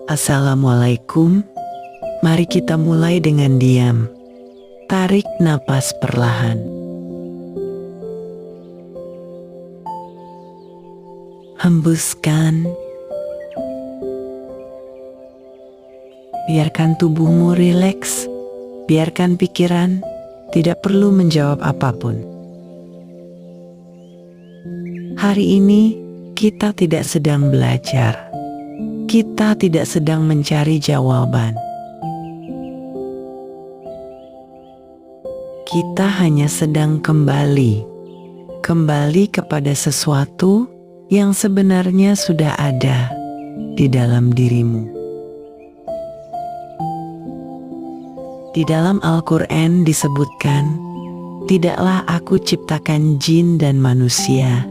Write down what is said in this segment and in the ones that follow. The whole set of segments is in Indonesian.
Assalamualaikum. Mari kita mulai dengan diam. Tarik napas perlahan. Hembuskan. Biarkan tubuhmu rileks. Biarkan pikiran tidak perlu menjawab apapun. Hari ini kita tidak sedang belajar. Kita tidak sedang mencari jawaban. Kita hanya sedang kembali kepada sesuatu yang sebenarnya sudah ada di dalam dirimu. Di dalam Al-Quran disebutkan, "Tidaklah aku ciptakan jin dan manusia,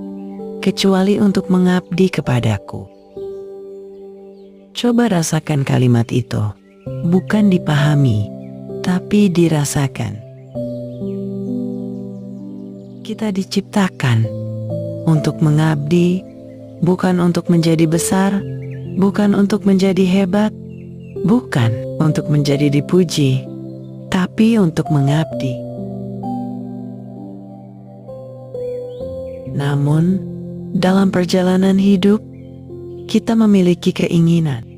kecuali untuk mengabdi kepadaku." Coba rasakan kalimat itu, bukan dipahami, tapi dirasakan. Kita diciptakan untuk mengabdi, bukan untuk menjadi besar, bukan untuk menjadi hebat, bukan untuk menjadi dipuji, tapi untuk mengabdi. Namun, dalam perjalanan hidup, kita memiliki keinginan.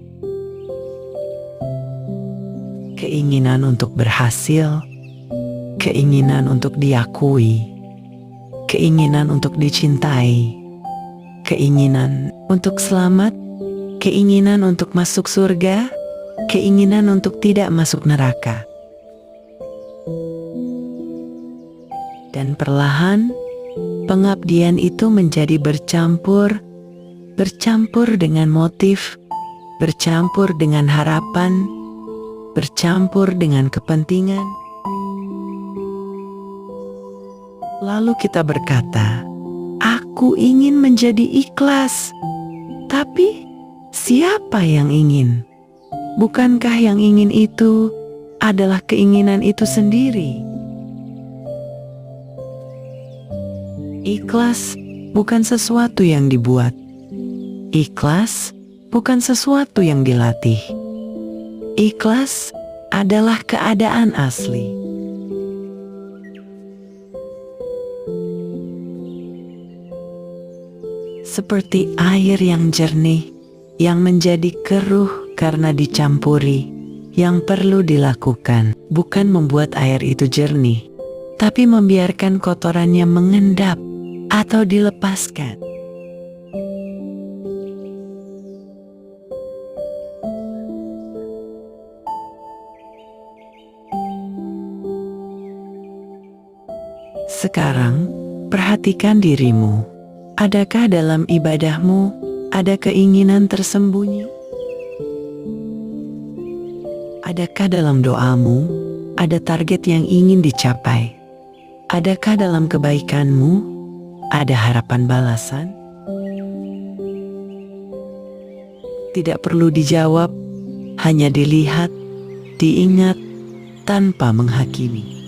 Keinginan untuk berhasil, keinginan untuk diakui, keinginan untuk dicintai, keinginan untuk selamat, keinginan untuk masuk surga, keinginan untuk tidak masuk neraka. Dan perlahan, pengabdian itu menjadi bercampur dengan motif, bercampur dengan harapan, bercampur dengan kepentingan. Lalu kita berkata, "Aku ingin menjadi ikhlas." Tapi siapa yang ingin? Bukankah yang ingin itu adalah keinginan itu sendiri? Ikhlas bukan sesuatu yang dibuat. Ikhlas bukan sesuatu yang dilatih. Ikhlas adalah keadaan asli. Seperti air yang jernih, yang menjadi keruh karena dicampuri, yang perlu dilakukan bukan membuat air itu jernih, tapi membiarkan kotorannya mengendap atau dilepaskan. Sekarang, perhatikan dirimu. Adakah dalam ibadahmu ada keinginan tersembunyi? Adakah dalam doamu ada target yang ingin dicapai? Adakah dalam kebaikanmu ada harapan balasan? Tidak perlu dijawab, hanya dilihat, diingat, tanpa menghakimi.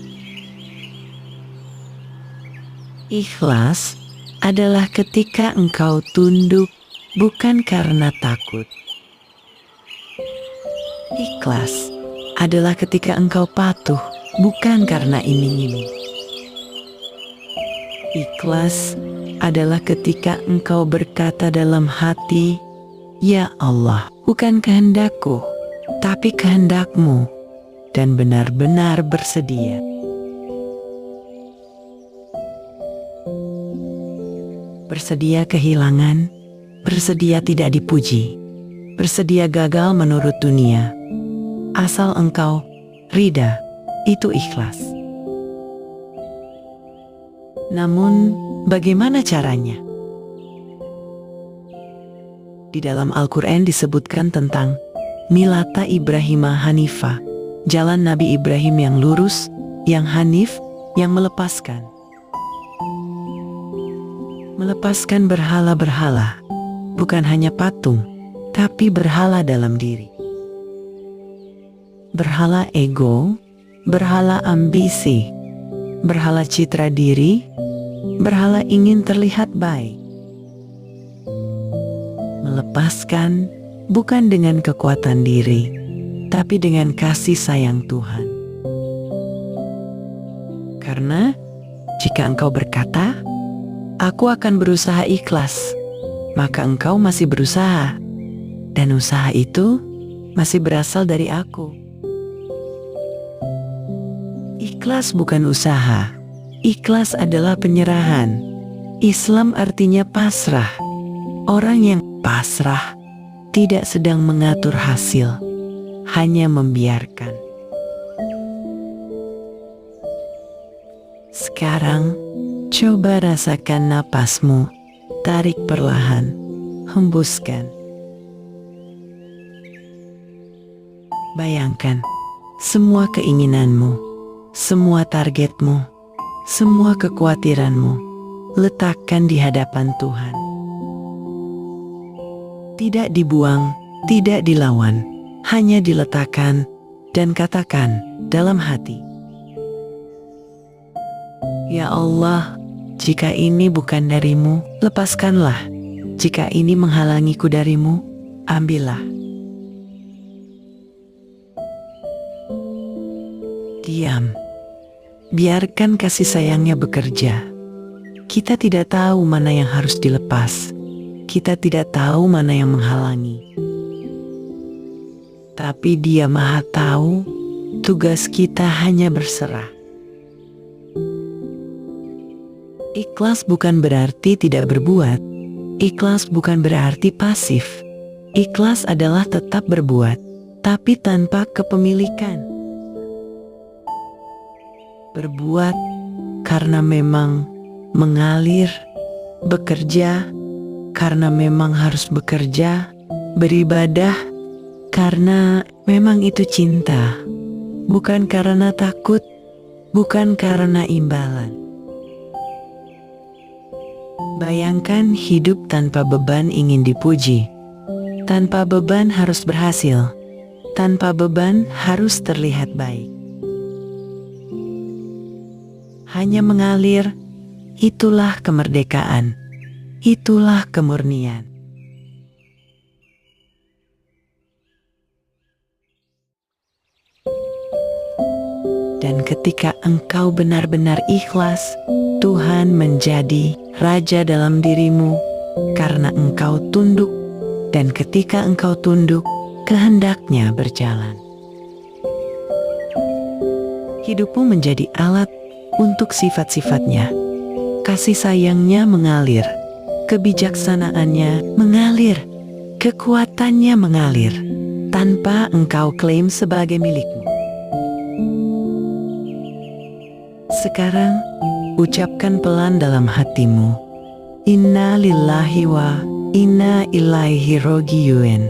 Ikhlas adalah ketika engkau tunduk bukan karena takut. Ikhlas adalah ketika engkau patuh bukan karena iming-iming. Ikhlas adalah ketika engkau berkata dalam hati, "Ya Allah, bukan kehendakku, tapi kehendakmu," dan benar-benar bersedia. Bersedia kehilangan, bersedia tidak dipuji, bersedia gagal menurut dunia. Asal engkau ridha, itu ikhlas. Namun, bagaimana caranya? Di dalam Al-Quran disebutkan tentang Milata Ibrahimah Hanifah, jalan Nabi Ibrahim yang lurus, yang hanif, yang melepaskan. Melepaskan berhala-berhala, bukan hanya patung, tapi berhala dalam diri. Berhala ego, berhala ambisi, berhala citra diri, berhala ingin terlihat baik. Melepaskan bukan dengan kekuatan diri, tapi dengan kasih sayang Tuhan. Karena jika engkau berkata, "Aku akan berusaha ikhlas," maka engkau masih berusaha, dan usaha itu masih berasal dari Aku. Ikhlas bukan usaha. Ikhlas adalah penyerahan. Islam artinya pasrah. Orang yang pasrah tidak sedang mengatur hasil, hanya membiarkan. Sekarang, coba rasakan napasmu. Tarik perlahan, hembuskan. Bayangkan semua keinginanmu, semua targetmu, semua kekhawatiranmu, letakkan di hadapan Tuhan. Tidak dibuang, tidak dilawan, hanya diletakkan dan katakan dalam hati, "Ya Allah, jika ini bukan darimu, lepaskanlah. Jika ini menghalangiku darimu, ambillah." Diam. Biarkan kasih sayangnya bekerja. Kita tidak tahu mana yang harus dilepas. Kita tidak tahu mana yang menghalangi. Tapi Dia Maha Tahu, tugas kita hanya berserah. Ikhlas bukan berarti tidak berbuat. Ikhlas bukan berarti pasif. Ikhlas adalah tetap berbuat, tapi tanpa kepemilikan. Berbuat karena memang mengalir, bekerja karena memang harus bekerja, beribadah karena memang itu cinta, bukan karena takut, bukan karena imbalan. Bayangkan hidup tanpa beban ingin dipuji, tanpa beban harus berhasil, tanpa beban harus terlihat baik. Hanya mengalir, itulah kemerdekaan, itulah kemurnian. Dan ketika engkau benar-benar ikhlas, Tuhan menjadi Raja dalam dirimu karena engkau tunduk, dan ketika engkau tunduk, kehendaknya berjalan. Hidupmu menjadi alat untuk sifat-sifatnya. Kasih sayangnya mengalir, kebijaksanaannya mengalir, kekuatannya mengalir, tanpa engkau klaim sebagai milikmu. Sekarang, ucapkan pelan dalam hatimu, "Inna lillahi wa inna ilaihi roji'un."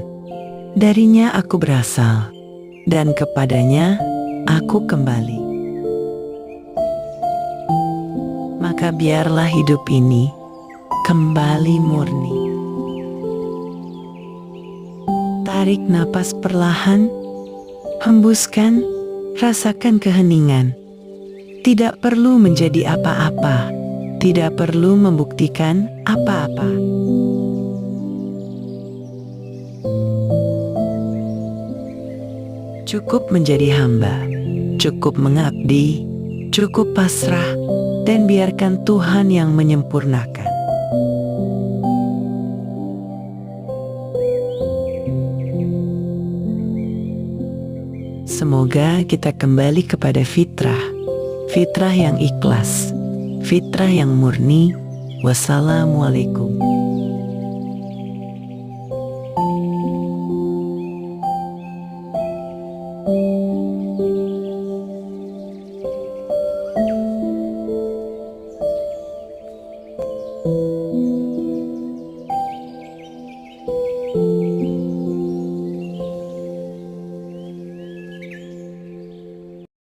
Darinya aku berasal, dan kepadanya aku kembali. Maka biarlah hidup ini kembali murni. Tarik napas perlahan, hembuskan, rasakan keheningan. Tidak perlu menjadi apa-apa, tidak perlu membuktikan apa-apa. Cukup menjadi hamba, cukup mengabdi, cukup pasrah, dan biarkan Tuhan yang menyempurnakan. Semoga kita kembali kepada fitrah, fitrah yang ikhlas, fitrah yang murni. Wassalamualaikum.